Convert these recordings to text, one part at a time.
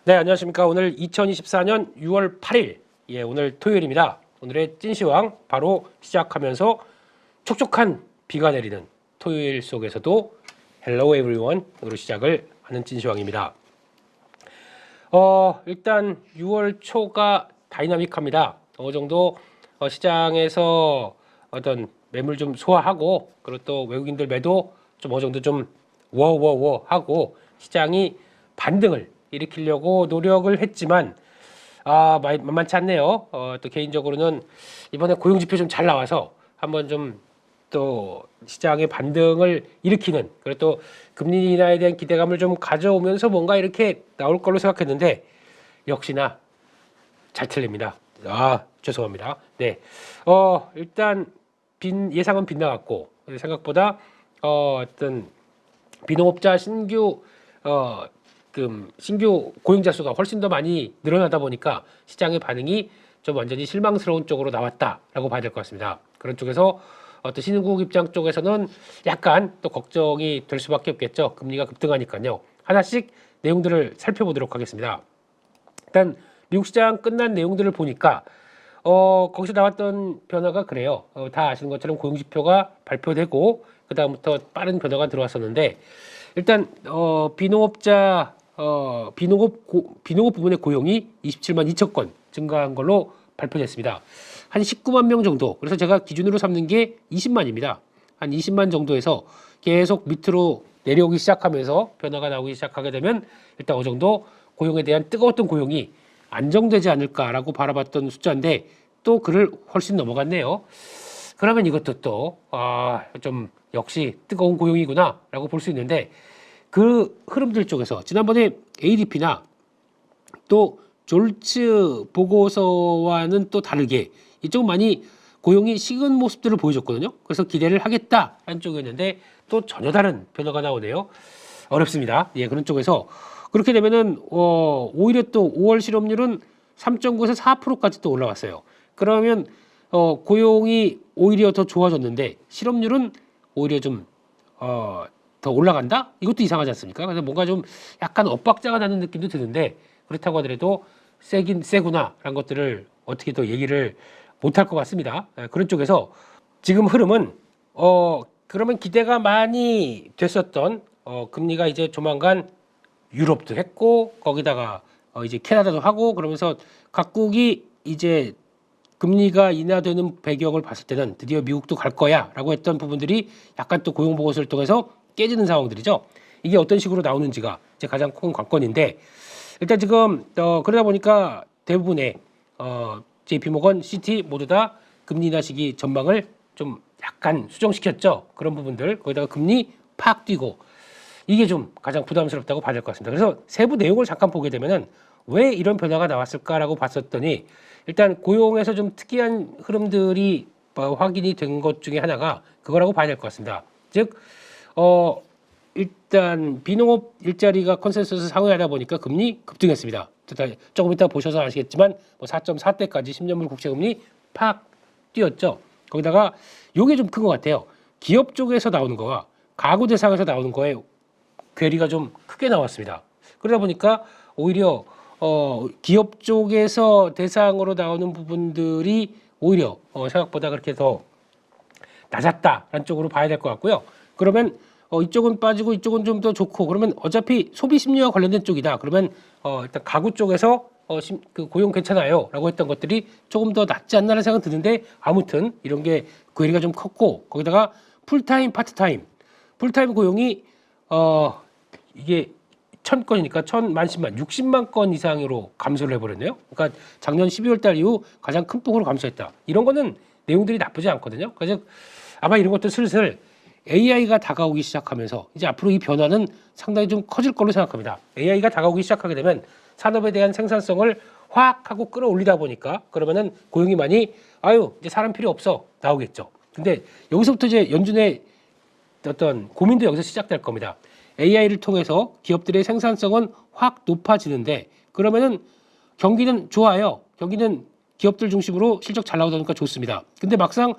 네, 안녕하십니까. 오늘 2024년 6월 8일, 오늘 토요일입니다. 오늘의 찐시황 바로 시작하면서 촉촉한 비가 내리는 토요일 속에서도 Hello everyone으로 시작을 하는 찐시황입니다. 일단 6월 초가 다이나믹합니다. 어느 정도 시장에서 어떤 매물 좀 소화하고, 그리고 또 외국인들 매도 좀 어느 정도 좀 워워워 하고 시장이 반등을 일으키려고 노력을 했지만 만만치 않네요. 또 개인적으로는 이번에 고용지표 좀 잘 나와서 한번 좀 또 시장의 반등을 일으키는, 그리고 또 금리 인하에 대한 기대감을 좀 가져오면서 뭔가 이렇게 나올 걸로 생각했는데 역시나 잘 틀립니다. 죄송합니다. 네, 일단 예상은 빗나갔고, 생각보다 어떤 비농업자 신규 신규 고용자 수가 훨씬 더 많이 늘어나다 보니까 시장의 반응이 좀 완전히 실망스러운 쪽으로 나왔다라고 봐야 될 것 같습니다. 그런 쪽에서 또 신흥국 입장 쪽에서는 약간 또 걱정이 될 수밖에 없겠죠. 금리가 급등하니까요. 하나씩 내용들을 살펴보도록 하겠습니다. 일단 미국 시장 끝난 내용들을 보니까 거기서 나왔던 변화가 그래요. 다 아시는 것처럼 고용지표가 발표되고 그 다음부터 빠른 변화가 들어왔었는데, 일단 비농업자 비농업 부분의 고용이 27만 2천 건 증가한 걸로 발표됐습니다. 한 19만 명 정도. 그래서 제가 기준으로 삼는 게 20만입니다. 한 20만 정도에서 계속 밑으로 내려오기 시작하면서 변화가 나오기 시작하게 되면 일단 어느 정도 고용에 대한 뜨거웠던 고용이 안정되지 않을까라고 바라봤던 숫자인데 또 그를 훨씬 넘어갔네요. 그러면 이것도 또 좀 역시 뜨거운 고용이구나라고 볼 수 있는데, 그 흐름들 쪽에서 지난번에 ADP나 또 졸츠 보고서와는 또 다르게 이쪽 많이 고용이 식은 모습들을 보여줬거든요. 그래서 기대를 하겠다라는 쪽이었는데 또 전혀 다른 변화가 나오네요. 어렵습니다. 그런 쪽에서 그렇게 되면은 오히려 또 5월 실업률은 3.9에서 4%까지 또 올라왔어요. 그러면 고용이 오히려 더 좋아졌는데 실업률은 오히려 좀 더 올라간다? 이것도 이상하지 않습니까? 그래서 뭔가 좀 약간 엇박자가 나는 느낌도 드는데, 그렇다고 하더라도 세긴 세구나라는 것들을 어떻게 더 얘기를 못할 것 같습니다. 그런 쪽에서 지금 흐름은 그러면 기대가 많이 됐었던 금리가 이제 조만간 유럽도 했고 거기다가 이제 캐나다도 하고 그러면서 각국이 이제 금리가 인하되는 배경을 봤을 때는 드디어 미국도 갈 거야 라고 했던 부분들이 약간 또 고용보고서를 통해서 깨지는 상황들이죠. 이게 어떤 식으로 나오는지가 이제 가장 큰 관건인데, 일단 지금 그러다 보니까 대부분의 JP모건, 시티 모두 다 금리 인하 시기 전망을 좀 약간 수정시켰죠. 그런 부분들 거기다가 금리 팍 뛰고 이게 좀 가장 부담스럽다고 봐야 될 것 같습니다. 그래서 세부 내용을 잠깐 보게 되면은 왜 이런 변화가 나왔을까라고 봤었더니, 일단 고용에서 좀 특이한 흐름들이 확인이 된 것 중에 하나가 그거라고 봐야 될 것 같습니다. 즉 일단 비농업 일자리가 컨센서스 상회하다 보니까 금리 급등했습니다. 조금 이따 보셔서 아시겠지만 4.4대까지 10년물 국채금리 팍 뛰었죠. 거기다가 요게 좀 큰 것 같아요. 기업 쪽에서 나오는 거와 가구 대상에서 나오는 거에 괴리가 좀 크게 나왔습니다. 그러다 보니까 오히려 기업 쪽에서 대상으로 나오는 부분들이 오히려 생각보다 그렇게 더 낮았다라는 쪽으로 봐야 될 것 같고요. 그러면 이쪽은 빠지고 이쪽은 좀 더 좋고, 그러면 어차피 소비 심리와 관련된 쪽이다. 그러면 일단 가구 쪽에서 그 고용 괜찮아요 라고 했던 것들이 조금 더 낫지 않나라는 생각은 드는데, 아무튼 이런 게 괴리가 좀 컸고, 거기다가 풀타임 파트타임 풀타임 고용이 이게 1000건이니까 1000만 60만 건 이상으로 감소를 해버렸네요. 그러니까 작년 12월 달 이후 가장 큰 폭으로 감소했다. 이런 거는 내용들이 나쁘지 않거든요. 그래서 아마 이런 것도 슬슬 AI가 다가오기 시작하면서 이제 앞으로 이 변화는 상당히 좀 커질 걸로 생각합니다. AI가 다가오기 시작하게 되면 산업에 대한 생산성을 확 하고 끌어올리다 보니까 그러면은 고용이 많이 이제 사람 필요 없어 나오겠죠. 근데 여기서부터 이제 연준의 어떤 고민도 여기서 시작될 겁니다. AI를 통해서 기업들의 생산성은 확 높아지는데, 그러면은 경기는 좋아요. 경기는 기업들 중심으로 실적 잘 나오다 보니까 좋습니다. 근데 막상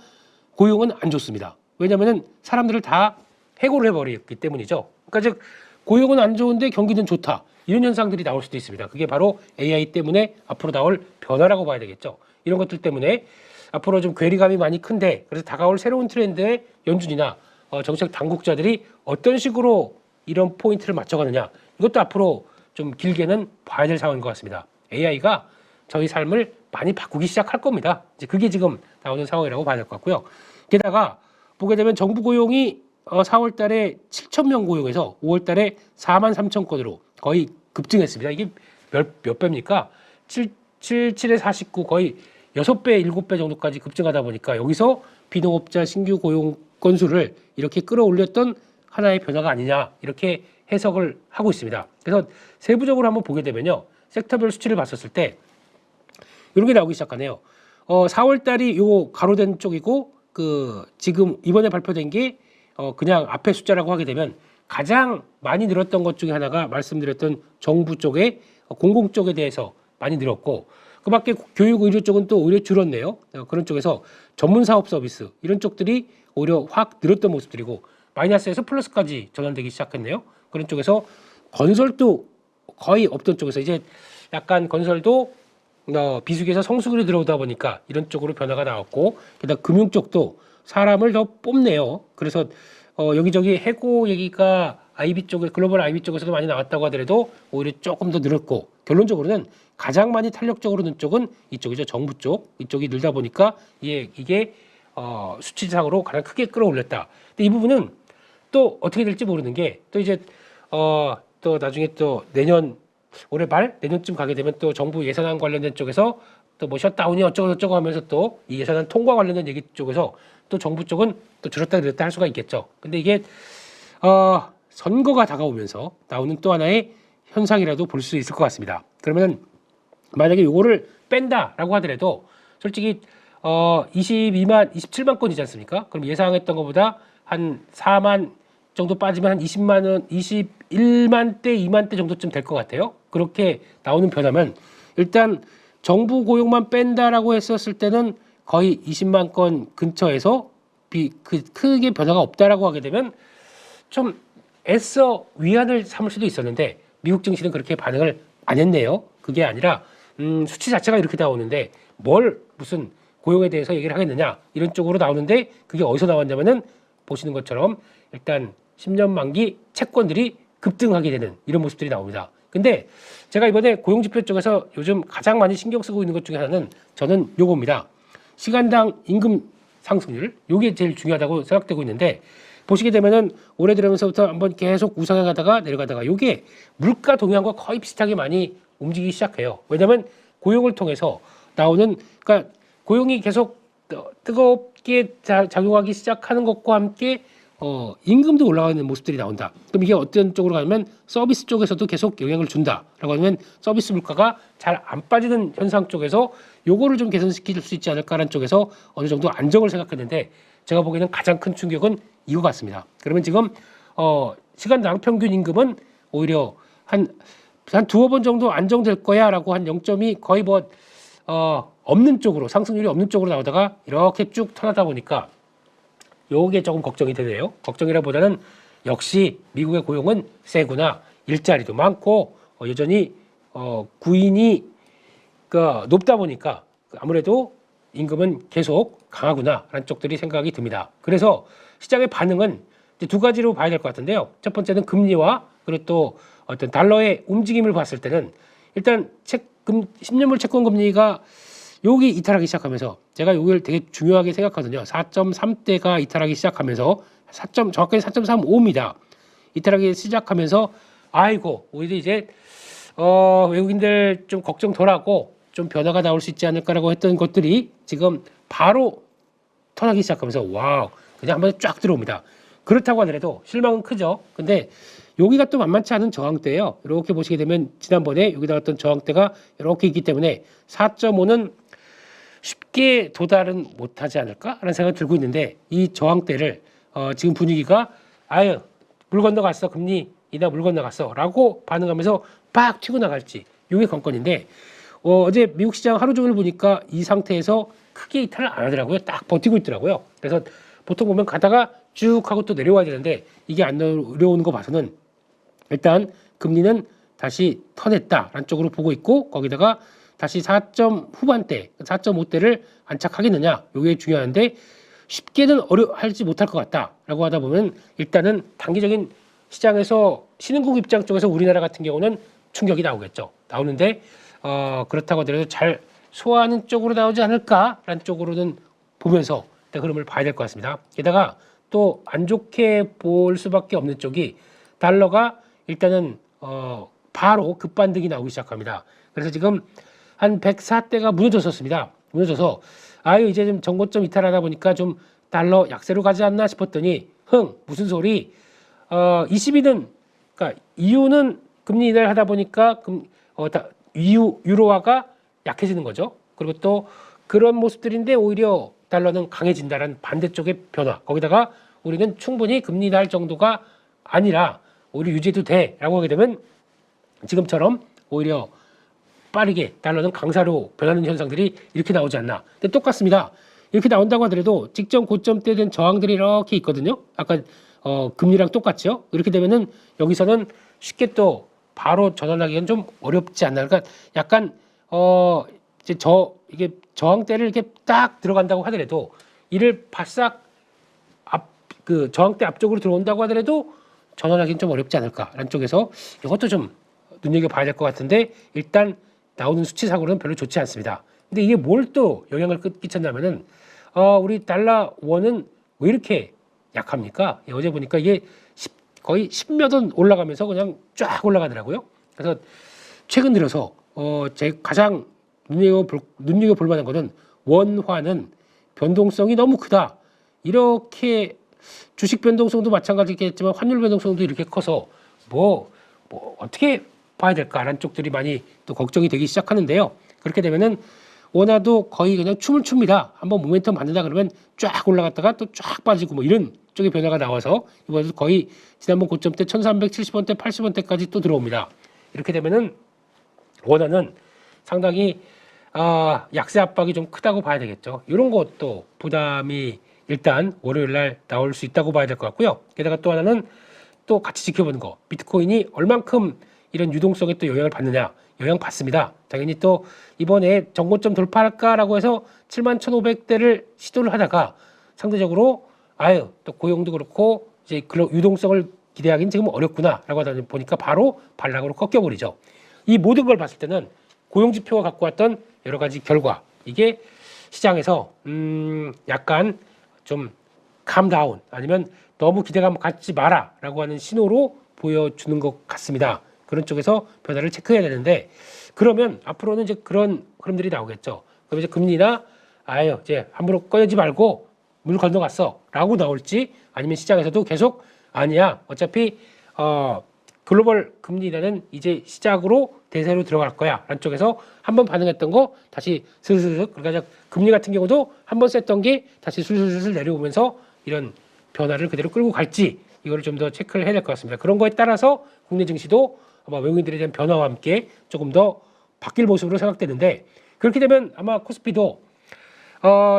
고용은 안 좋습니다. 왜냐하면 사람들을 다 해고를 해버렸기 때문이죠. 그러니까 즉 고용은 안 좋은데 경기는 좋다. 이런 현상들이 나올 수도 있습니다. 그게 바로 AI 때문에 앞으로 나올 변화라고 봐야 되겠죠. 이런 것들 때문에 앞으로 좀 괴리감이 많이 큰데 그래서 다가올 새로운 트렌드의 연준이나 정책 당국자들이 어떤 식으로 이런 포인트를 맞춰가느냐 이것도 앞으로 좀 길게는 봐야 될 상황인 것 같습니다. AI가 저희 삶을 많이 바꾸기 시작할 겁니다. 이제 그게 지금 나오는 상황이라고 봐야 될 것 같고요. 게다가 보게 되면 정부 고용이 4월 달에 7천 명 고용해서 5월 달에 4만 3천 건으로 거의 급증했습니다. 이게 몇 배입니까? 7에 49 거의 6배, 7배 정도까지 급증하다 보니까 여기서 비농업자 신규 고용 건수를 이렇게 끌어올렸던 하나의 변화가 아니냐 이렇게 해석을 하고 있습니다. 그래서 세부적으로 한번 보게 되면요. 섹터별 수치를 봤었을 때 이런 게 나오기 시작하네요. 4월 달이 요 가로된 쪽이고 그 지금 이번에 발표된 게 그냥 앞에 숫자라고 하게 되면 가장 많이 늘었던 것 중에 하나가 말씀드렸던 정부 쪽에 공공 쪽에 대해서 많이 늘었고 그밖에 교육 의료 쪽은 또 오히려 줄었네요. 그런 쪽에서 전문 사업 서비스 이런 쪽들이 오히려 확 늘었던 모습들이고 마이너스에서 플러스까지 전환되기 시작했네요. 그런 쪽에서 건설도 거의 없던 쪽에서 이제 약간 건설도 비수기에서 성수기로 들어오다 보니까 이런 쪽으로 변화가 나왔고 게다가 금융 쪽도 사람을 더 뽑네요. 그래서 여기저기 해고 얘기가 IB 쪽에 글로벌 IB 쪽에서도 많이 나왔다고 하더라도 오히려 조금 더 늘었고 결론적으로는 가장 많이 탄력적으로 는 쪽은 이쪽이죠. 정부 쪽 이쪽이 늘다 보니까 이게 수치상으로 가장 크게 끌어올렸다. 근데 이 부분은 또 어떻게 될지 모르는 게 또 이제 또 나중에 또 올해 말 내년쯤 가게 되면 또 정부 예산안 관련된 쪽에서 또 뭐 셧다운이 어쩌고 저쩌고 하면서 또 이 예산안 통과 관련된 얘기 쪽에서 또 정부 쪽은 또 줄었다 늘었다 할 수가 있겠죠. 근데 이게 선거가 다가오면서 나오는 또 하나의 현상이라도 볼 수 있을 것 같습니다. 그러면 만약에 요거를 뺀다라고 하더라도 솔직히 27만 건이지 않습니까? 그럼 예상했던 것보다 한 4만 정도 빠지면 한 21만 대, 2만 대 정도쯤 될 것 같아요. 그렇게 나오는 변화면 일단 정부 고용만 뺀다라고 했었을 때는 거의 20만 건 근처에서 크게 변화가 없다라고 하게 되면 좀 애써 위안을 삼을 수도 있었는데 미국 증시는 그렇게 반응을 안 했네요. 그게 아니라 수치 자체가 이렇게 나오는데 뭘 무슨 고용에 대해서 얘기를 하겠느냐 이런 쪽으로 나오는데 그게 어디서 나왔냐면은 보시는 것처럼 일단 10년 만기 채권들이 급등하게 되는 이런 모습들이 나옵니다. 근데 제가 이번에 고용지표 쪽에서 요즘 가장 많이 신경 쓰고 있는 것 중에 하나는 저는 요겁니다. 시간당 임금 상승률 요게 제일 중요하다고 생각되고 있는데 보시게 되면은 올해 들어오면서부터 한번 계속 우상향 하다가 내려가다가 요게 물가 동향과 거의 비슷하게 많이 움직이기 시작해요. 왜냐하면 고용을 통해서 나오는 그러니까 고용이 계속 뜨겁게 작용하기 시작하는 것과 함께 임금도 올라가는 모습들이 나온다. 그럼 이게 어떤 쪽으로 가면 서비스 쪽에서도 계속 영향을 준다라고 하면 서비스 물가가 잘 안 빠지는 현상 쪽에서 요거를 좀 개선시킬 수 있지 않을까라는 쪽에서 어느 정도 안정을 생각했는데 제가 보기에는 가장 큰 충격은 이거 같습니다. 그러면 지금 시간당 평균 임금은 오히려 한 두어 번 정도 안정될 거야라고 한 0점이 거의 없는 쪽으로 상승률이 없는 쪽으로 나오다가 이렇게 쭉 턴하다 보니까 요게 조금 걱정이 되네요. 걱정이라보다는 역시 미국의 고용은 세구나. 일자리도 많고 여전히 구인이 높다 보니까 아무래도 임금은 계속 강하구나라는 쪽들이 생각이 듭니다. 그래서 시장의 반응은 이제 두 가지로 봐야 될 것 같은데요. 첫 번째는 금리와 그리고 또 어떤 달러의 움직임을 봤을 때는 일단 10년물 채권 금리가 여기 이탈하기 시작하면서 제가 이걸 되게 중요하게 생각하거든요. 4.3대가 이탈하기 시작하면서 정확하게 4.35입니다. 이탈하기 시작하면서 아이고 오히려 이제 외국인들 좀 걱정 덜하고 좀 변화가 나올 수 있지 않을까라고 했던 것들이 지금 바로 턴하기 시작하면서 와우 그냥 한 번에 쫙 들어옵니다. 그렇다고 하더라도 실망은 크죠. 근데 여기가 또 만만치 않은 저항대예요. 이렇게 보시게 되면 지난번에 여기다 어떤 저항대가 이렇게 있기 때문에 4.5는 쉽게 도달은 못하지 않을까라는 생각이 들고 있는데 이 저항대를 지금 분위기가 아유 물 건너갔어 금리 이나 물 건너갔어라고 반응하면서 빡 튀고 나갈지 이게 관건인데 어제 미국 시장 하루 종일 보니까 이 상태에서 크게 이탈을 안 하더라고요. 딱 버티고 있더라고요. 그래서 보통 보면 가다가 쭉 하고 또 내려와야 되는데 이게 안 내려오는 거 봐서는 일단 금리는 다시 터냈다라는 쪽으로 보고 있고 거기다가 다시 4점 후반대, 4.5대를 안착하겠느냐 이게 중요한데 쉽게는 할지 못할 것 같다라고 하다 보면 일단은 단기적인 시장에서 신흥국 입장 쪽에서 우리나라 같은 경우는 충격이 나오겠죠. 나오는데 그렇다고 하더라도 잘 소화하는 쪽으로 나오지 않을까라는 쪽으로는 보면서 일단 흐름을 봐야 될 것 같습니다. 게다가 또 안 좋게 볼 수밖에 없는 쪽이 달러가 일단은 바로 급반등이 나오기 시작합니다. 그래서 지금 한 104대가 무너졌었습니다. 무너져서 이제 좀 정고점 이탈하다 보니까 좀 달러 약세로 가지 않나 싶었더니 무슨 소리 22는 그러니까 이유는 금리 인하를 하다 보니까 유로화가 약해지는 거죠. 그리고 또 그런 모습들인데 오히려 달러는 강해진다는 반대쪽의 변화. 거기다가 우리는 충분히 금리 인하할 정도가 아니라 오히려 유지해도 돼라고 하게 되면 지금처럼 오히려 빠르게 달러는 강사로 변하는 현상들이 이렇게 나오지 않나. 근데 똑같습니다. 이렇게 나온다고 하더라도 직전 고점 때 된 저항들이 이렇게 있거든요. 아까 금리랑 똑같죠. 이렇게 되면은 여기서는 쉽게 또 바로 전환하기는 좀 어렵지 않나. 그러니까 약간 이제 이게 저항대를 이렇게 딱 들어간다고 하더라도 이를 바싹 그 저항대 앞쪽으로 들어온다고 하더라도 전환하기는 좀 어렵지 않을까라는 쪽에서 이것도 좀 눈여겨봐야 될 것 같은데 일단 나오는 수치상으로는 별로 좋지 않습니다. 근데 이게 뭘 또 영향을 끼쳤냐면은 우리 달러 원은 왜 이렇게 약합니까? 어제 보니까 이게 거의 10몇 원 올라가면서 그냥 쫙 올라가더라고요. 그래서 최근 들어서 제 가장 눈여겨볼 만한 거는 원화는 변동성이 너무 크다. 이렇게 주식 변동성도 마찬가지겠지만 환율 변동성도 이렇게 커서 뭐 어떻게 봐야 될까라는 쪽들이 많이 또 걱정이 되기 시작하는데요. 그렇게 되면은 원화도 거의 그냥 춤을 춥니다. 한번 모멘텀 받는다 그러면 쫙 올라갔다가 또 쫙 빠지고 뭐 이런 쪽의 변화가 나와서 이번에도 거의 지난번 고점 때 1370원대 80원대까지 또 들어옵니다. 이렇게 되면은 원화는 상당히 약세 압박이 좀 크다고 봐야 되겠죠. 이런 것도 부담이 일단 월요일 날 나올 수 있다고 봐야 될 것 같고요. 게다가 또 하나는 또 같이 지켜보는 거. 비트코인이 얼만큼 이런 유동성에 또 영향을 받느냐. 영향 받습니다. 당연히 또 이번에 정고점 돌파할까라고 해서 71,500대를 시도를 하다가 상대적으로 또 고용도 그렇고 이제 유동성을 기대하기는 지금 어렵구나라고 하다 보니까 바로 반락으로 꺾여버리죠. 이 모든 걸 봤을 때는 고용 지표가 갖고 왔던 여러 가지 결과 이게 시장에서 약간 좀 캄다운 아니면 너무 기대감 갖지 마라라고 하는 신호로 보여주는 것 같습니다. 그런 쪽에서 변화를 체크해야 되는데 그러면 앞으로는 이제 그런 흐름들이 나오겠죠. 그럼 이제 금리나 이제 함부로 꺼내지 말고 물 건너갔어라고 나올지 아니면 시장에서도 계속 아니야 어차피 글로벌 금리 인하는 이제 시작으로 대세로 들어갈 거야 라는 쪽에서 한번 반응했던 거 다시 슬슬슬 그러니까 금리 같은 경우도 한번 셌던 게 다시 슬슬슬 내려오면서 이런 변화를 그대로 끌고 갈지 이거를 좀 더 체크를 해야 될 것 같습니다. 그런 거에 따라서 국내 증시도 아마 외국인들에 대한 변화와 함께 조금 더 바뀔 모습으로 생각되는데 그렇게 되면 아마 코스피도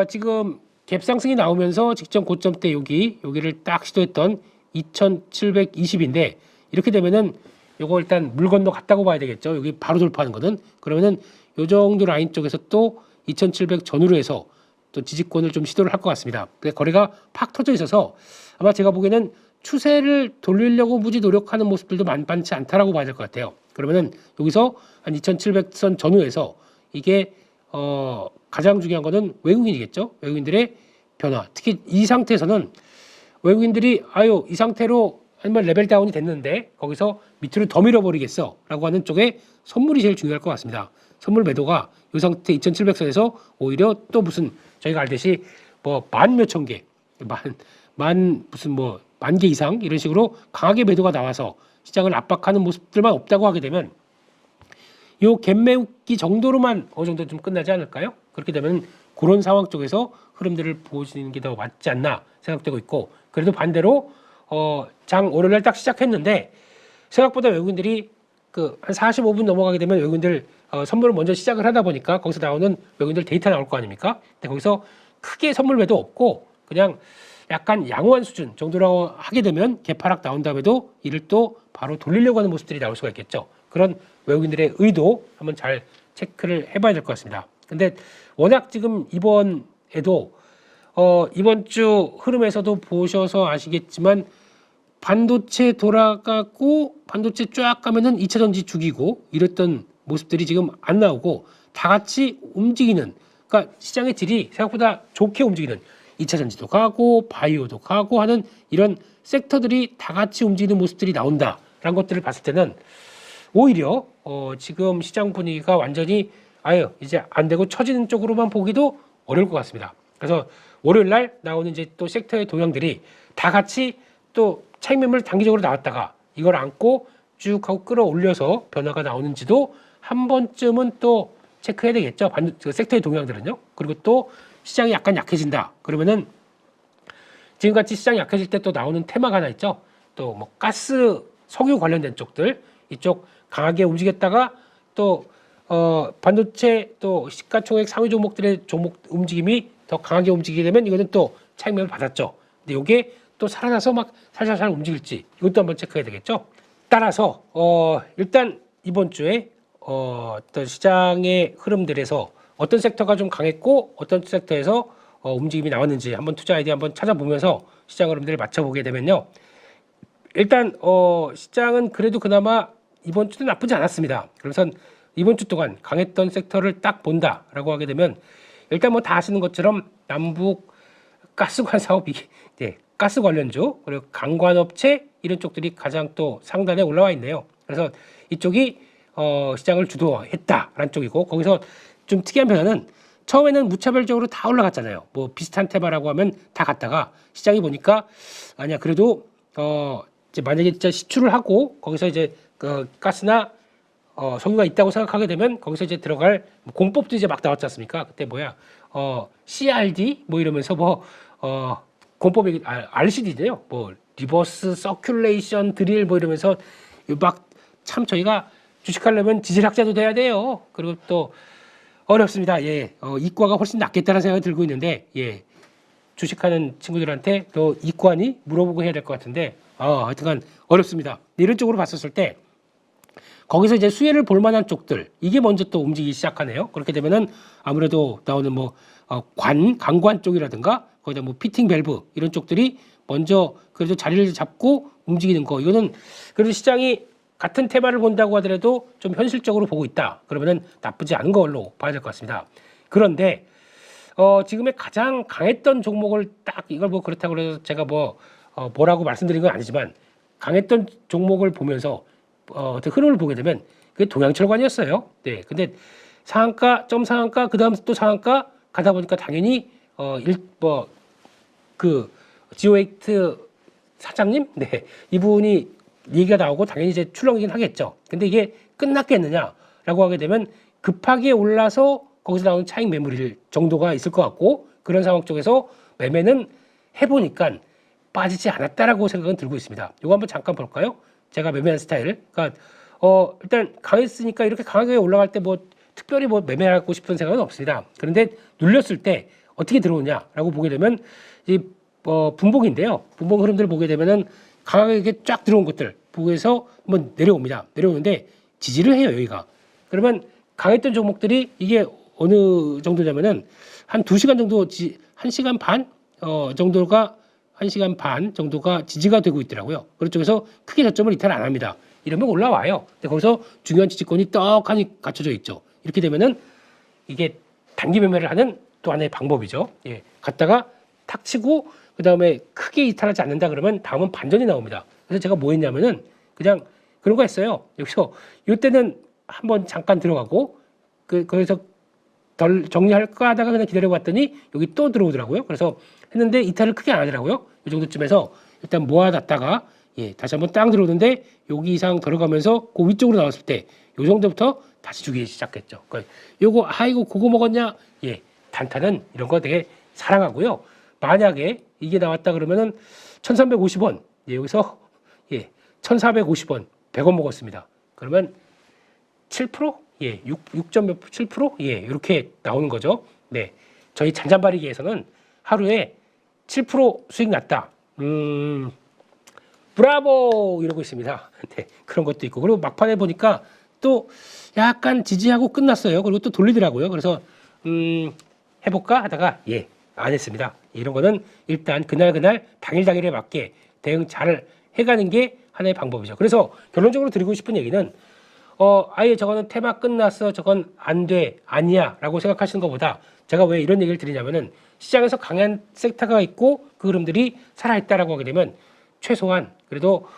지금 갭 상승이 나오면서 직전 고점 때 여기를 딱 시도했던 2,720인데 이렇게 되면은 요거 일단 물 건너 갔다고 봐야 되겠죠. 여기 바로 돌파하는 거는 그러면은 요 정도 라인 쪽에서 또 2,700 전후로 해서 또 지지권을 좀 시도를 할 것 같습니다. 근데 거래가 팍 터져 있어서 아마 제가 보기에는 추세를 돌리려고 무지 노력하는 모습들도 만만치 않다라고 봐야 될 것 같아요. 그러면은 여기서 한 2,700선 전후에서 이게 가장 중요한 거는 외국인이겠죠. 외국인들의 변화. 특히 이 상태에서는 외국인들이 이 상태로 한번 레벨 다운이 됐는데 거기서 밑으로 더 밀어버리겠어 라고 하는 쪽에 선물이 제일 중요할 것 같습니다. 선물 매도가 이 상태 2,700선에서 오히려 또 무슨 저희가 알듯이 뭐 만 몇천 개, 만 개 이상 이런 식으로 강하게 매도가 나와서 시장을 압박하는 모습들만 없다고 하게 되면 요 갭매우기 정도로만 어느 정도 좀 끝나지 않을까요? 그렇게 되면 그런 상황 쪽에서 흐름들을 보시는 게 더 맞지 않나 생각되고 있고 그래도 반대로 장 월요일날 딱 시작했는데 생각보다 외국인들이 한 45분 넘어가게 되면 외국인들 선물을 먼저 시작을 하다 보니까 거기서 나오는 외국인들 데이터 나올 거 아닙니까? 근데 거기서 크게 선물 매도 없고 그냥 약간 양호한 수준 정도라고 하게 되면 개파락 나온 다음에도 이를 또 바로 돌리려고 하는 모습들이 나올 수가 있겠죠. 그런 외국인들의 의도 한번 잘 체크를 해봐야 될 것 같습니다. 근데 워낙 지금 이번에도 이번 주 흐름에서도 보셔서 아시겠지만 반도체 돌아가고 반도체 쫙 가면은 2차 전지 죽이고 이랬던 모습들이 지금 안 나오고 다 같이 움직이는, 그러니까 시장의 질이 생각보다 좋게 움직이는 2차 전지도 가고 바이오도 가고 하는 이런 섹터들이 다 같이 움직이는 모습들이 나온다라는 것들을 봤을 때는 오히려 지금 시장 분위기가 완전히 아유 이제 안 되고 처지는 쪽으로만 보기도 어려울 것 같습니다. 그래서 월요일 날 나오는 이제 또 섹터의 동향들이 다 같이 또 차익 매물 단기적으로 나왔다가 이걸 안고 쭉 하고 끌어올려서 변화가 나오는지도 한 번쯤은 또 체크해야 되겠죠. 그 섹터의 동향들은요. 그리고 또 시장이 약간 약해진다. 그러면은 지금같이 시장이 약해질 때 또 나오는 테마가 하나 있죠. 또 뭐 가스, 석유 관련된 쪽들 이쪽 강하게 움직였다가 또 반도체 또 시가총액 상위 종목들의 종목 움직임이 더 강하게 움직이게 되면 이거는 또 차익 매물 받았죠. 근데 이게 또 살아나서 막 살살살 움직일지 이것도 한번 체크해야 되겠죠. 따라서 일단 이번 주에 어떤 시장의 흐름들에서 어떤 섹터가 좀 강했고 어떤 섹터에서 움직임이 나왔는지 한번 투자 아이디어 한번 찾아보면서 시장 흐름들을 맞춰보게 되면요. 일단 시장은 그래도 그나마 이번 주도 나쁘지 않았습니다. 그래서 이번 주 동안 강했던 섹터를 딱 본다라고 하게 되면 일단 뭐 다 아시는 것처럼 남북 가스관 사업이 가스 관련주 그리고 강관업체 이런 쪽들이 가장 또 상단에 올라와 있네요. 그래서 이쪽이 시장을 주도했다라는 쪽이고 거기서 좀 특이한 변화는 처음에는 무차별적으로 다 올라갔잖아요. 뭐 비슷한 테마라고 하면 다 갔다가 시장이 보니까 아니야 그래도 이제 만약에 진짜 시추를 하고 거기서 이제 가스나 석유가 있다고 생각하게 되면 거기서 이제 들어갈 공법도 이제 막 나왔지 않습니까? 그때 뭐야 CRD 뭐 이러면서 뭐 공법이 RCD네요. 뭐 리버스 서큘레이션 드릴 뭐 이러면서 막 참 저희가 주식하려면 지질학자도 돼야 돼요. 그리고 또 어렵습니다. 예, 이과가 훨씬 낫겠다는 생각이 들고 있는데 예, 주식하는 친구들한테 너 이과니 물어보고 해야 될 것 같은데 하여튼간 어렵습니다. 이런 쪽으로 봤었을 때 거기서 이제 수혜를 볼 만한 쪽들 이게 먼저 또 움직이기 시작하네요. 그렇게 되면은 아무래도 나오는 뭐 강관 쪽이라든가 거기다 뭐 피팅 밸브 이런 쪽들이 먼저 그래도 자리를 잡고 움직이는 거 이거는 그래도 시장이 같은 테마를 본다고 하더라도 좀 현실적으로 보고 있다. 그러면은 나쁘지 않은 걸로 봐야 될 것 같습니다. 그런데 지금의 가장 강했던 종목을 딱 이걸 뭐 그렇다고 해서 제가 뭐라고 말씀드린 건 아니지만 강했던 종목을 보면서 어떤 흐름을 보게 되면 그게 동양철관이었어요. 네. 근데 상한가, 점 상한가, 그 다음 또 상한가 가다 보니까 당연히 그 지오에이트 사장님, 네, 이분이 얘기가 나오고 당연히 이제 출렁이긴 하겠죠. 근데 이게 끝났겠느냐라고 하게 되면 급하게 올라서 거기서 나오는 차익 매물일 정도가 있을 것 같고 그런 상황 쪽에서 매매는 해보니까 빠지지 않았다라고 생각은 들고 있습니다. 이거 한번 잠깐 볼까요? 제가 매매한 스타일. 그러니까 일단 강했으니까 이렇게 강하게 올라갈 때 뭐 특별히 뭐 매매하고 싶은 생각은 없습니다. 그런데 눌렸을 때 어떻게 들어오냐라고 보게 되면 이 분봉인데요. 분봉 흐름들을 보게 되면은 강하게 이렇게 쫙 들어온 것들 보고서 한번 내려옵니다. 내려오는데 지지를 해요 여기가. 그러면 강했던 종목들이 이게 어느 정도냐면은 한 2시간 정도 1시간 반 정도가 1시간 반 정도가 지지가 되고 있더라고요. 그쪽에서 크게 저점을 이탈 안 합니다. 이러면 올라와요. 근데 거기서 중요한 지지권이 떡하니 갖춰져 있죠. 이렇게 되면은 이게 단기 매매를 하는 또 하나의 방법이죠. 예, 갔다가 탁 치고 그 다음에 크게 이탈하지 않는다 그러면 다음은 반전이 나옵니다. 그래서 제가 뭐 했냐면은 그냥 그런 거 했어요. 여기서 이때는 한번 잠깐 들어가고 거기서 덜 정리할까 하다가 그냥 기다려봤더니 여기 또 들어오더라고요. 그래서 했는데 이탈을 크게 안 하더라고요. 이 정도쯤에서 일단 모아놨다가 예, 다시 한번 땅 들어오는데 여기 이상 들어가면서 그 위쪽으로 나왔을 때 요 정도부터 다시 주기 시작했죠. 그러니까 요거 아이고 그거 먹었냐? 예, 단타는 이런 거 되게 사랑하고요. 만약에 이게 나왔다 그러면은 1,350원 예, 여기서 예, 1,450원 100원 먹었습니다. 그러면 7%? 예, 6.7%? 예, 이렇게 나오는 거죠. 네, 저희 잔잔바리기에서는 하루에 7% 수익 났다. 브라보 이러고 있습니다. 네, 그런 것도 있고 그리고 막판에 보니까 또 약간 지지하고 끝났어요. 그리고 또 돌리더라고요. 그래서 해볼까 하다가 안 했습니다. 이런 거는 일단 그날 당일에 맞게 대응 잘 해가는 게 하나의 방법이죠. 그래서 결론적으로 드리고 싶은 얘기는 아예 저거는 테마 끝났어, 저건 안 돼, 아니야 라고 생각하시는 것보다 제가 왜 이런 얘기를 드리냐면은 시장에서 강한 섹터가 있고 그 흐름들이 살아있다라고 하게 되면 최소한 그래도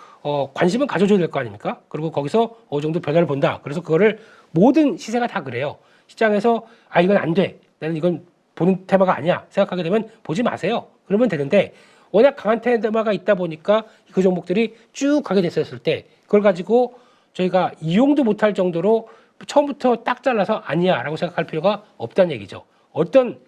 관심은 가져줘야 될 거 아닙니까? 그리고 거기서 어느 정도 변화를 본다. 그래서 그거를 모든 시세가 다 그래요. 시장에서 이건 안 돼, 나는 이건 보는 테마가 아니야 생각하게 되면 보지 마세요. 그러면 되는데 워낙 강한 테마가 있다 보니까 그 종목들이 쭉 가게 됐었을 때 그걸 가지고 저희가 이용도 못할 정도로 처음부터 딱 잘라서 아니야 라고 생각할 필요가 없다는 얘기죠. 어떤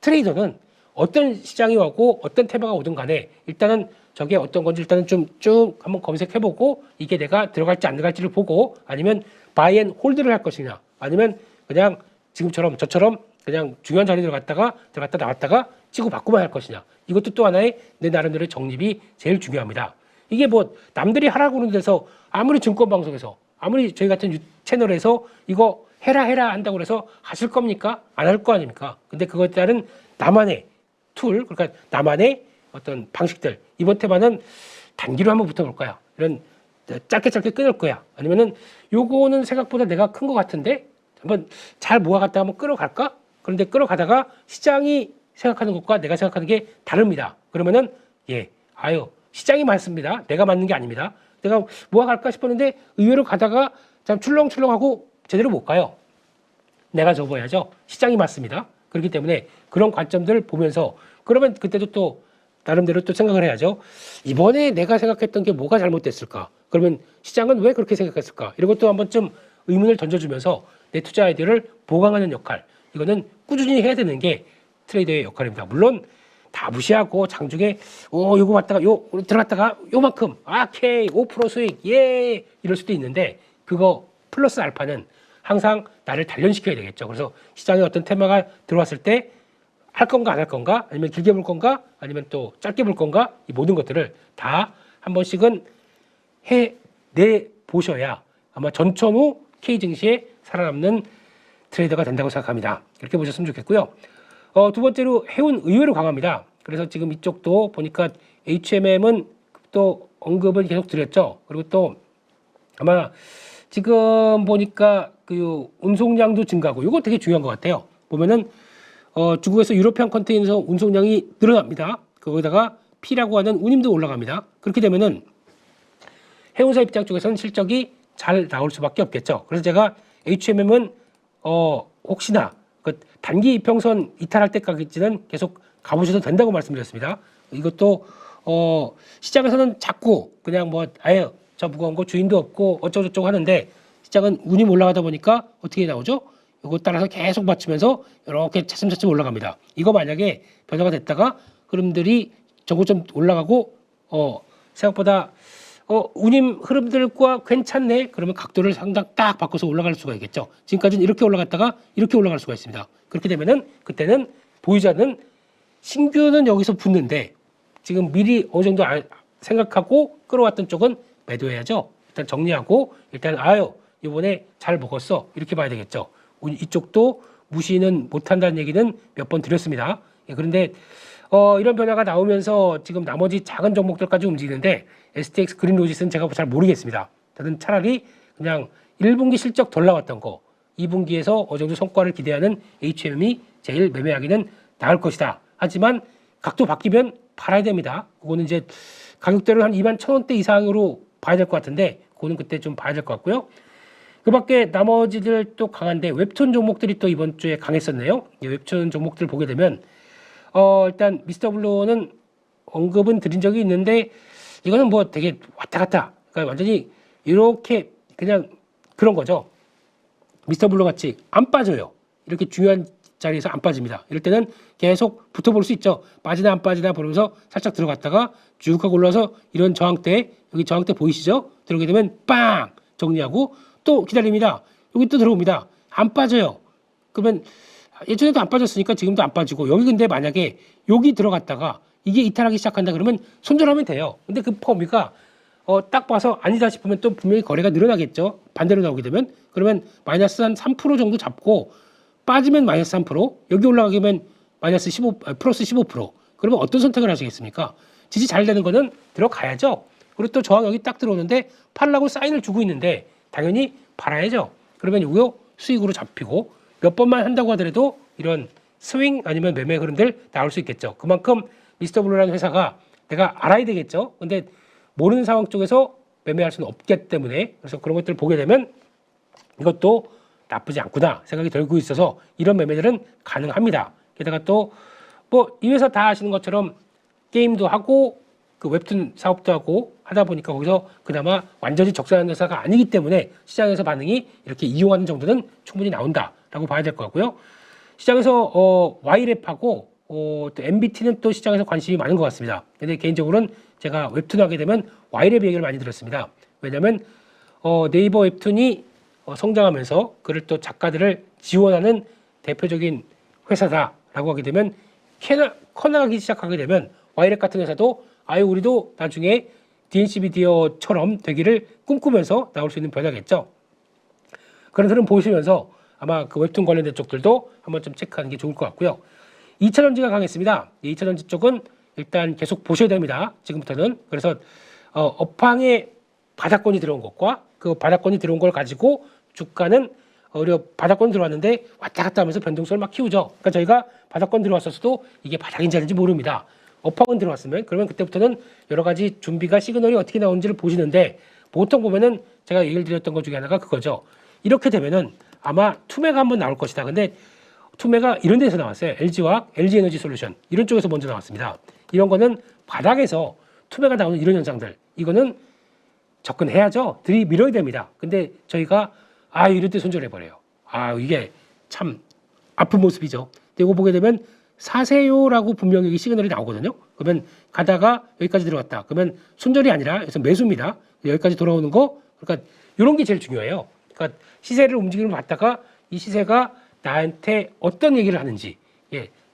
트레이더는 어떤 시장이 오고 어떤 테마가 오든 간에 일단은 저게 어떤 건지 일단은 좀 쭉 한번 검색해보고 이게 내가 들어갈지 안 들어갈지를 보고 아니면 바이 앤 홀드를 할 것이냐 아니면 그냥 지금처럼 저처럼 그냥 중요한 자리에 들어갔다 나왔다가 치고 받고만 할 것이냐. 이것도 또 하나의 내 나름대로의 정립이 제일 중요합니다. 이게 뭐 남들이 하라고 하는 데서 아무리 증권방송에서 아무리 저희 같은 채널에서 이거 해라 한다고 해서 하실 겁니까? 안 할 거 아닙니까? 근데 그것에 따른 나만의 툴, 그러니까 나만의 어떤 방식들. 이번 테마는 단기로 한번 붙어볼 거야. 이런 짧게 끊을 거야. 아니면은 요거는 생각보다 내가 큰 것 같은데 한번 잘 모아갔다가 한번 끌어갈까? 그런데 끌어가다가 시장이 생각하는 것과 내가 생각하는 게 다릅니다. 그러면은 시장이 맞습니다. 내가 맞는 게 아닙니다. 내가 모아갈까 싶었는데 의외로 가다가 참 출렁출렁하고 제대로 못 가요. 내가 접어야죠. 시장이 맞습니다. 그렇기 때문에 그런 관점들을 보면서 그러면 그때도 또 나름대로 또 생각을 해야죠. 이번에 내가 생각했던 게 뭐가 잘못됐을까? 그러면 시장은 왜 그렇게 생각했을까? 이런 것도 한번 좀 의문을 던져주면서 내 투자 아이디어를 보강하는 역할. 이거는 꾸준히 해야 되는 게 트레이더의 역할입니다. 물론 다 무시하고 장중에 요거 봤다가 들어갔다가 요만큼 오케이 5% 수익 이럴 수도 있는데 그거 플러스 알파는 항상 나를 단련시켜야 되겠죠. 그래서 시장에 어떤 테마가 들어왔을 때 할 건가 안 할 건가 아니면 길게 볼 건가 아니면 또 짧게 볼 건가 이 모든 것들을 다 한 번씩은 해내 보셔야 아마 전천 후 K 증시에 살아남는 트레이더가 된다고 생각합니다. 이렇게 보셨으면 좋겠고요. 두 번째로 해운 의외로 강합니다. 그래서 지금 이쪽도 보니까 HMM은 또 언급을 계속 드렸죠. 그리고 또 아마 지금 보니까 그 운송량도 증가하고 이거 되게 중요한 것 같아요. 보면은 중국에서 유로피안 컨테이너 운송량이 늘어납니다. 거기다가 P라고 하는 운임도 올라갑니다. 그렇게 되면은 해운사 입장 쪽에서는 실적이 잘 나올 수밖에 없겠죠. 그래서 제가 HMM은 혹시나 그 단기 이평선 이탈할 때까지는 계속 가보셔도 된다고 말씀드렸습니다. 이것도 시장에서는 자꾸 그냥 뭐 아예 저 무거운 거 주인도 없고 어쩌고저쩌고 하는데 시장은 운이 올라가다 보니까 어떻게 나오죠? 이거 따라서 계속 맞추면서 이렇게 차츰차츰 올라갑니다. 이거 만약에 변화가 됐다가 흐름들이 전고점 올라가고 생각보다 운임 흐름들과 괜찮네. 그러면 각도를 상당 딱 바꿔서 올라갈 수가 있겠죠. 지금까지는 이렇게 올라갔다가 이렇게 올라갈 수가 있습니다. 그렇게 되면은 그때는 보유자는 신규는 여기서 붙는데 지금 미리 어느 정도 생각하고 끌어왔던 쪽은 매도해야죠. 일단 정리하고 일단 이번에 잘 먹었어 이렇게 봐야 되겠죠. 이쪽도 무시는 못한다는 얘기는 몇 번 드렸습니다. 그런데 이런 변화가 나오면서 지금 나머지 작은 종목들까지 움직이는데 STX 그린로짓은 제가 잘 모르겠습니다. 저는 차라리 그냥 1분기 실적 덜 나왔던 거 2분기에서 어느 정도 성과를 기대하는 HM이 제일 매매하기는 나을 것이다. 하지만 각도 바뀌면 팔아야 됩니다. 그거는 이제 가격대를 한 21,000원대 이상으로 봐야 될 것 같은데 그거는 그때 좀 봐야 될 것 같고요. 그 밖에 나머지들 또 강한데 웹툰 종목들이 또 이번 주에 강했었네요. 이 웹툰 종목들 보게 되면 일단 미스터 블루는 언급은 드린 적이 있는데 이거는 뭐 되게 왔다 갔다 그러니까 완전히 이렇게 그냥 그런 거죠. 미스터 블루 같이 안 빠져요. 이렇게 중요한 자리에서 안 빠집니다. 이럴 때는 계속 붙어볼 수 있죠. 빠지나 안 빠지나 보면서 살짝 들어갔다가 쭉 하고 올라서 이런 저항대 여기 저항대 보이시죠? 들어오게 되면 빵 정리하고 또 기다립니다. 여기 또 들어옵니다. 안 빠져요. 그러면 예전에도 안 빠졌으니까 지금도 안 빠지고 여기 근데 만약에 여기 들어갔다가 이게 이탈하기 시작한다 그러면 손절하면 돼요. 근데 그 범위가 딱 봐서 아니다 싶으면 또 분명히 거래가 늘어나겠죠. 반대로 나오게 되면 그러면 마이너스 한 3% 정도 잡고 빠지면 마이너스 3%, 여기 올라가면 마이너스 15, 플러스 15%. 그러면 어떤 선택을 하시겠습니까? 지지 잘 되는 거는 들어가야죠. 그리고 또 저항 여기 딱 들어오는데 팔라고 사인을 주고 있는데 당연히 팔아야죠. 그러면 이거 수익으로 잡히고 몇 번만 한다고 하더라도 이런 스윙 아니면 매매 흐름들 나올 수 있겠죠. 그만큼 미스터 블루라는 회사가 내가 알아야 되겠죠. 근데 모르는 상황 쪽에서 매매할 수는 없기 때문에 그래서 그런 것들을 보게 되면 이것도 나쁘지 않구나 생각이 들고 있어서 이런 매매들은 가능합니다. 게다가 또 뭐 이 회사 다 아시는 것처럼 게임도 하고 그 웹툰 사업도 하고 하다 보니까 거기서 그나마 완전히 적자하는 회사가 아니기 때문에 시장에서 반응이 이렇게 이용하는 정도는 충분히 나온다라고 봐야 될 것 같고요. 시장에서 YLAP하고 또 MBT는 또 시장에서 관심이 많은 것 같습니다. 근데 개인적으로는 제가 웹툰 하게 되면 YLAP 얘기를 많이 들었습니다. 왜냐하면 네이버 웹툰이 성장하면서 그를 또 작가들을 지원하는 대표적인 회사다라고 하게 되면 커나가기 시작하게 되면 YLAP 같은 회사도 아유 우리도 나중에 DNC 미디어처럼 되기를 꿈꾸면서 나올 수 있는 변화겠죠. 그런 흐름 보시면서 아마 그 웹툰 관련된 쪽들도 한번 좀 체크하는 게 좋을 것 같고요. 2차전지가 강했습니다. 2차전지 쪽은 일단 계속 보셔야 됩니다. 지금부터는. 그래서 업황에 바닥권이 들어온 것과 그 바닥권이 들어온 걸 가지고 주가는 바닥권 들어왔는데 왔다 갔다 하면서 변동성을 막 키우죠. 그러니까 저희가 바닥권 들어왔었어도 이게 바닥인지 아닌지 모릅니다. 업황은 들어왔으면 그러면 그때부터는 여러 가지 준비가 시그널이 어떻게 나오는지를 보시는데 보통 보면은 제가 얘기를 드렸던 것 중에 하나가 그거죠. 이렇게 되면은 아마 투매가 한번 나올 것이다. 근데 투매가 이런 데서 나왔어요. LG화학, LG에너지솔루션 이런 쪽에서 먼저 나왔습니다. 이런 거는 바닥에서 투매가 나오는 이런 현상들 이거는 접근해야죠. 들이밀어야 됩니다. 근데 저희가 이럴 때 손절해버려요. 이게 참 아픈 모습이죠. 이거 보게 되면 사세요라고 분명히 여기 시그널이 나오거든요. 그러면 가다가 여기까지 들어갔다. 그러면 손절이 아니라 여기서 매수입니다. 여기까지 돌아오는 거. 그러니까 이런 게 제일 중요해요. 그러니까 시세를 움직임을 봤다가 이 시세가 나한테 어떤 얘기를 하는지.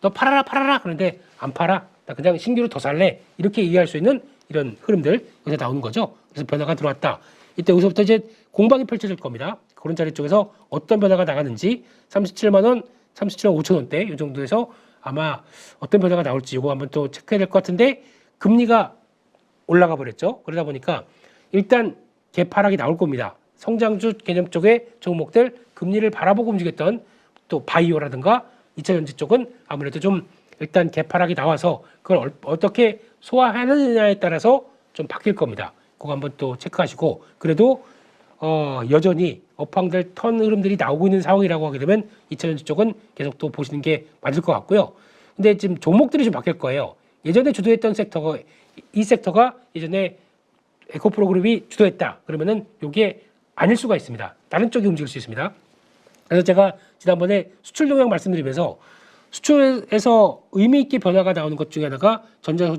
너 팔아라. 그런데 안 팔아. 나 그냥 신규로 더 살래. 이렇게 이해할 수 있는 이런 흐름들 여기서 나오는 거죠. 그래서 변화가 들어왔다. 이때 여기서부터 이제 공방이 펼쳐질 겁니다. 그런 자리 쪽에서 어떤 변화가 나가는지 37만 원, 37만 5천 원대 이 정도에서 아마 어떤 변화가 나올지 이거 한번 또 체크해야 될 것 같은데 금리가 올라가 버렸죠. 그러다 보니까 일단 개파락이 나올 겁니다. 성장주 개념 쪽의 종목들 금리를 바라보고 움직였던 또 바이오라든가 2차전지 쪽은 아무래도 좀 일단 개파락이 나와서 그걸 어떻게 소화하느냐에 따라서 좀 바뀔 겁니다. 그거 한번 또 체크하시고 그래도 여전히 업황들 턴 흐름들이 나오고 있는 상황이라고 하게 되면 2차전지 쪽은 계속 또 보시는 게 맞을 것 같고요. 근데 지금 종목들이 좀 바뀔 거예요. 예전에 주도했던 섹터가 이 섹터가 예전에 에코프로 그룹이 주도했다. 그러면은 이게 아닐 수가 있습니다. 다른 쪽이 움직일 수 있습니다. 그래서 제가 지난번에 수출 동향 말씀드리면서 수출에서 의미 있게 변화가 나오는 것 중에 하나가 전자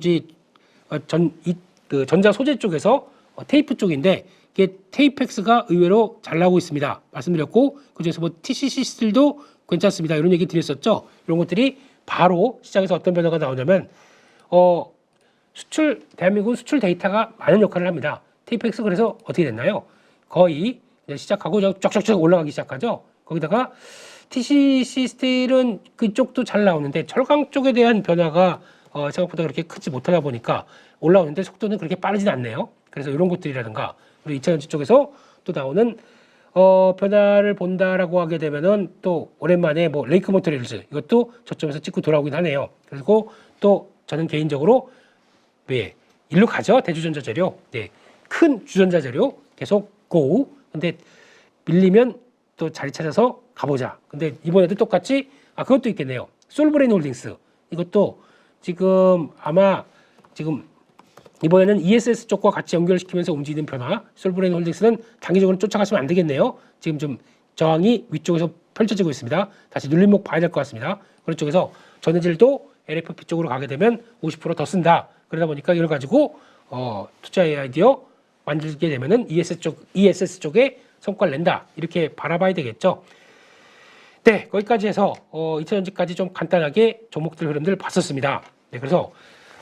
소재 쪽에서 테이프 쪽인데 이게 테이펙스가 의외로 잘 나오고 있습니다. 말씀드렸고 그중에서 뭐 TCC들도 괜찮습니다. 이런 얘기 드렸었죠. 이런 것들이 바로 시장에서 어떤 변화가 나오냐면 대한민국 수출 데이터가 많은 역할을 합니다. 테이펙스 그래서 어떻게 됐나요? 거의 시작하고 쫙쫙쫙 올라가기 시작하죠. 거기다가 TCC 스틸은 그쪽도 잘 나오는데 철강 쪽에 대한 변화가 생각보다 그렇게 크지 못하다 보니까 올라오는데 속도는 그렇게 빠르진 않네요. 그래서 이런 것들이라든가 그리고 2차전지 쪽에서 또 나오는 변화를 본다라고 하게 되면은 또 오랜만에 뭐 레이크 모터리얼즈 이것도 저점에서 찍고 돌아오긴 하네요. 그리고 또 저는 개인적으로 일로 가죠. 대주전자 재료. 큰 주전자 재료 계속 고. 근데 밀리면 또 자리 찾아서 가보자. 근데 이번에도 똑같이 그것도 있겠네요. 솔브레인 홀딩스 이것도 지금 아마 지금 이번에는 ESS 쪽과 같이 연결시키면서 움직이는 변화. 솔브레인 홀딩스는 단기적으로 쫓아가시면 안 되겠네요. 지금 좀 저항이 위쪽에서 펼쳐지고 있습니다. 다시 눌림목 봐야 될 것 같습니다. 그런 쪽에서 전해질도 LFP 쪽으로 가게 되면 50%더 쓴다. 그러다 보니까 이걸 가지고 투자의 아이디어 만들게 되면은 ESS 쪽에 성과를 낸다. 이렇게 바라봐야 되겠죠. 네, 거기까지 해서 2차전지까지 좀 간단하게 종목들 흐름들을 봤었습니다. 네, 그래서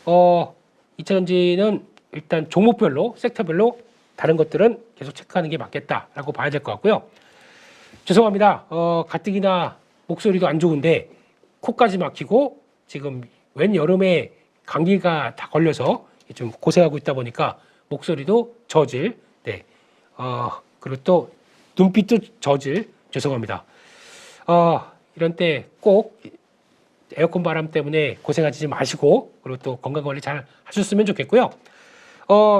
2차전지는 일단 종목별로 섹터별로 다른 것들은 계속 체크하는 게 맞겠다라고 봐야 될 것 같고요. 죄송합니다. 가뜩이나 목소리도 안 좋은데 코까지 막히고 지금 웬 여름에 감기가 다 걸려서 좀 고생하고 있다 보니까 목소리도 저질, 네, 그리고 또 눈빛도 저질, 죄송합니다. 이런 때 꼭 에어컨 바람 때문에 고생하지 마시고 그리고 또 건강 관리 잘 하셨으면 좋겠고요.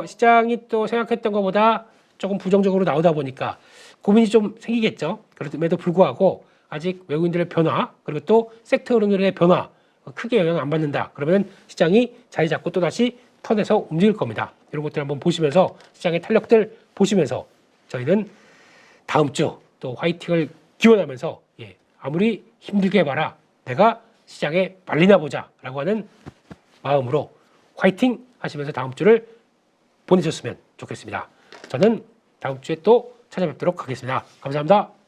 시장이 또 생각했던 것보다 조금 부정적으로 나오다 보니까 고민이 좀 생기겠죠. 그럼에도 불구하고 아직 외국인들의 변화 그리고 또 섹터 흐름들의 변화 크게 영향 안 받는다. 그러면 시장이 자리 잡고 또 다시 턴에서 움직일 겁니다. 이런 것들 한번 보시면서 시장의 탄력들 보시면서 저희는 다음 주 또 화이팅을 기원하면서 아무리 힘들게 해봐라 내가 시장에 말리나 보자라고 하는 마음으로 화이팅 하시면서 다음 주를 보내셨으면 좋겠습니다. 저는 다음 주에 또 찾아뵙도록 하겠습니다. 감사합니다.